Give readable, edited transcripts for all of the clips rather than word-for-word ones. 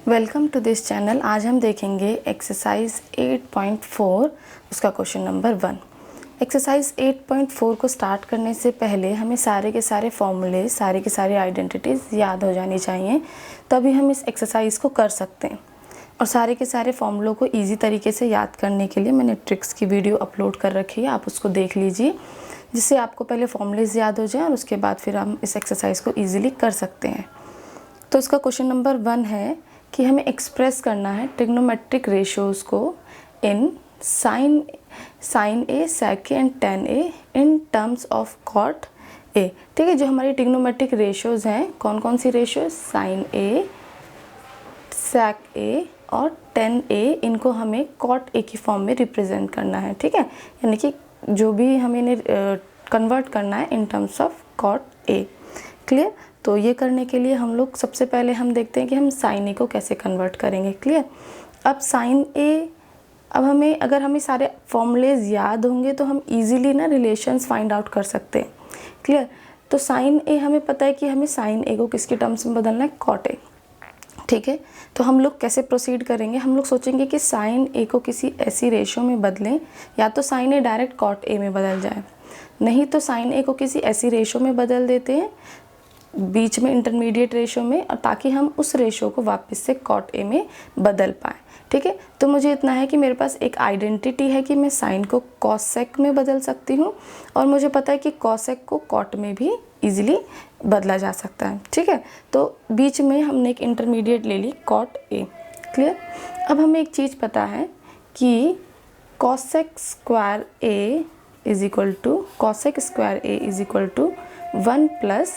Welcome to this channel. आज हम देखेंगे एक्सरसाइज 8.4 उसका क्वेश्चन नंबर 1। एक्सरसाइज 8.4 को स्टार्ट करने से पहले हमें सारे के सारे फॉर्मूले, सारी के सारी आइडेंटिटीज़ याद हो जानी चाहिए, तभी हम इस एक्सरसाइज को कर सकते हैं। और सारे के सारे फॉर्मूलों को ईजी तरीके से याद करने के लिए मैंने ट्रिक्स की वीडियो अपलोड कर रखी है, आप उसको देख लीजिए, जिससे आपको पहले फॉर्मूलेज याद हो जाए और उसके बाद फिर हम इस एक्सरसाइज को ईजिली कर सकते हैं। तो इसका क्वेश्चन नंबर 1 है कि हमें एक्सप्रेस करना है ट्रिग्नोमेट्रिक रेशियोज़ को in sine A, sec A and tan A in terms of cot A. ठीक है, जो हमारी ट्रिग्नोमेट्रिक रेशियोज़ हैं, कौन कौन सी रेशियोज, साइन ए, सेक ए और टेन ए, इनको हमें कॉट ए की फॉर्म में रिप्रेजेंट करना है। ठीक है, यानी कि जो भी हमें इन्हें कन्वर्ट करना है in terms of cot A. Clear? तो ये करने के लिए हम लोग सबसे पहले हम देखते हैं कि हम साइन ए को कैसे कन्वर्ट करेंगे। क्लियर? अब साइन ए, अब हमें अगर हमें सारे फॉर्मूलेज याद होंगे तो हम इजीली ना रिलेशंस फाइंड आउट कर सकते हैं। क्लियर? तो साइन ए हमें पता है कि हमें साइन ए को किसके टर्म्स में बदलना है, कॉट ए। ठीक है, तो हम लोग कैसे प्रोसीड करेंगे, हम लोग सोचेंगे कि साइन ए को किसी ऐसी रेशियो में बदलें, या तो sine A direct cot A में बदल जाए, नहीं तो साइन ए को किसी ऐसी रेशियो में बदल देते हैं बीच में इंटरमीडिएट रेशियो में, और ताकि हम उस रेशियो को वापस से कॉट ए में बदल पाएँ। ठीक है, तो मुझे इतना है कि मेरे पास एक आइडेंटिटी है कि मैं साइन को कॉसेक में बदल सकती हूँ, और मुझे पता है कि कॉसेक को कॉट में भी इजीली बदला जा सकता है। ठीक है, तो बीच में हमने एक इंटरमीडिएट ले ली, कॉट ए। क्लियर? अब हमें एक चीज़ पता है कि cosec square A is equal to 1 plus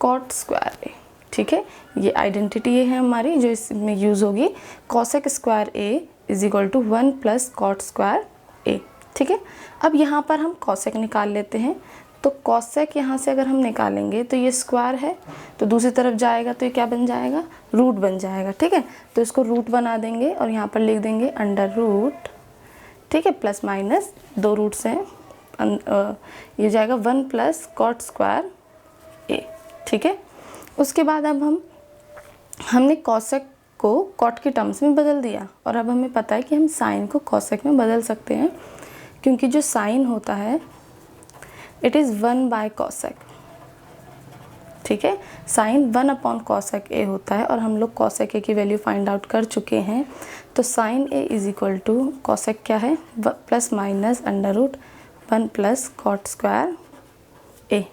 cot square A. ठीक है, ये आइडेंटिटी ये है हमारी जो इसमें यूज़ होगी, cosec square A is equal to 1 plus cot square A. ठीक है, अब यहाँ पर हम कॉसेक निकाल लेते हैं। तो कॉसेक यहाँ से अगर हम निकालेंगे तो ये स्क्वायर है, तो दूसरी तरफ जाएगा तो ये क्या बन जाएगा, रूट बन जाएगा। ठीक है, तो इसको रूट बना देंगे और यहाँ पर लिख देंगे अंडर रूट। ठीक है, प्लस माइनस 2 रूट्स हैं, ये जाएगा 1 प्लस कॉट स्क्वायर ए। ठीक है, उसके बाद अब हमने कॉसेक को कॉट के टर्म्स में बदल दिया, और अब हमें पता है कि हम साइन को कॉसेक में बदल सकते हैं, क्योंकि जो साइन होता है इट इज़ 1 बाय कॉसेक। ठीक है, साइन 1 अपॉन कॉसेक ए होता है, और हम लोग कॉसेक ए की वैल्यू फाइंड आउट कर चुके हैं। तो sine A is equal to cosec क्या है, plus minus under root 1 plus cot square A.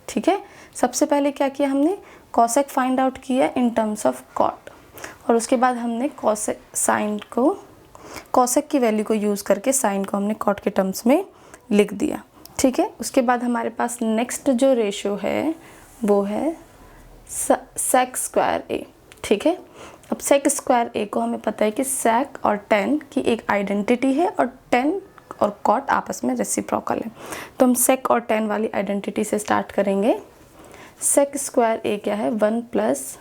ठीक है, सबसे पहले क्या किया हमने, कॉसेक फाइंड आउट किया इन टर्म्स ऑफ कॉट, और उसके बाद हमने कॉसेक साइन को कॉसेक की वैल्यू को यूज़ करके साइन को हमने कॉट के टर्म्स में लिख दिया। ठीक है, उसके बाद हमारे पास नेक्स्ट जो रेशियो है वो है सेक स्क्वायर ए। ठीक है, अब सेक स्क्वायर ए को हमें पता है कि सेक और टेन की एक आइडेंटिटी है, और टेन और कॉट आपस में रेसिप्रोकल है। तो हम सेक और टेन वाली आइडेंटिटी से स्टार्ट करेंगे। सेक स्क्वायर ए क्या है, 1 प्लस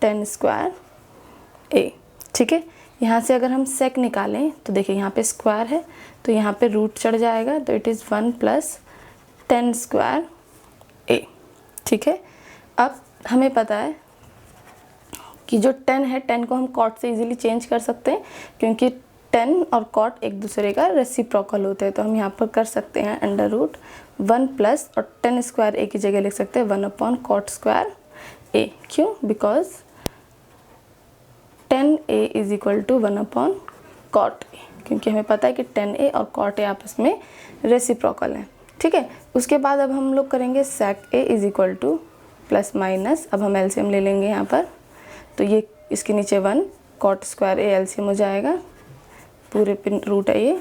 टेन स्क्वायर ए। ठीक है, यहाँ से अगर हम सेक निकालें तो देखिए यहाँ पे स्क्वायर है, तो यहाँ पे रूट चढ़ जाएगा, तो it is 1 plus tan square A. ठीक है, अब हमें पता है कि जो 10 है, 10 को हम कॉट से इजीली चेंज कर सकते हैं, क्योंकि 10 और कॉट एक दूसरे का रेसिप्रोकल होते हैं। तो हम यहाँ पर कर सकते हैं अंडर रूट 1 प्लस, और 10 स्क्वायर ए की जगह लिख सकते हैं 1 अपॉन कॉट स्क्वायर ए। क्यों? Because 10 A is equal to 1 upon cot A, क्योंकि हमें पता है कि 10 ए और कॉट ए आपस में रेसिप्रोकल हैं। ठीक है, उसके बाद अब हम लोग करेंगे sec A is equal to plus minus, अब हम एलसीएम ले लेंगे यहाँ पर, तो ये इसके नीचे 1 कॉट स्क्वायर ए एलसीएम हो जाएगा, पूरे पिन रूट है ये,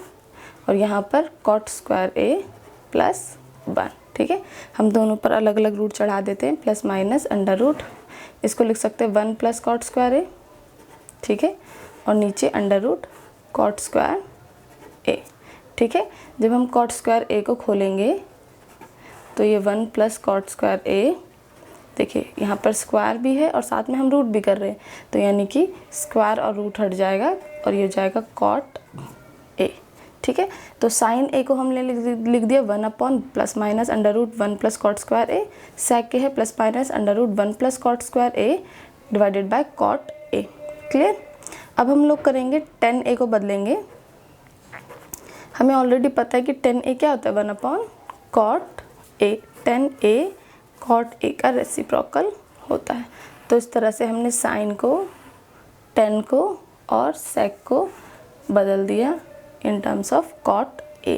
और यहाँ पर कॉट स्क्वायर ए प्लस 1। ठीक है, हम दोनों पर अलग अलग रूट चढ़ा देते हैं, प्लस माइनस अंडर रूट, इसको लिख सकते हैं 1 प्लस कॉट स्क्वायर ए। ठीक है, और नीचे under root cot square A. ठीक है, जब हम कॉट स्क्वायर ए को खोलेंगे तो ये 1 प्लस कॉट स्क्वायर ए, देखिए यहाँ पर स्क्वायर भी है और साथ में हम रूट भी कर रहे हैं, तो यानी कि स्क्वायर और रूट हट जाएगा और ये हो जाएगा कॉट ए। ठीक है, तो साइन ए को हमने लिख दिया 1 upon plus minus under root 1 plus cot square A, sec के है plus minus under root 1 plus cot square A divided by cot A. Clear. अब हम लोग करेंगे tan a को बदलेंगे। हमें ऑलरेडी पता है कि tan a क्या होता है, 1/cot a। tan a cot a का रेसिप्रोकल होता है। तो इस तरह से हमने साइन को, tan को और sec को बदल दिया इन टर्म्स ऑफ cot a।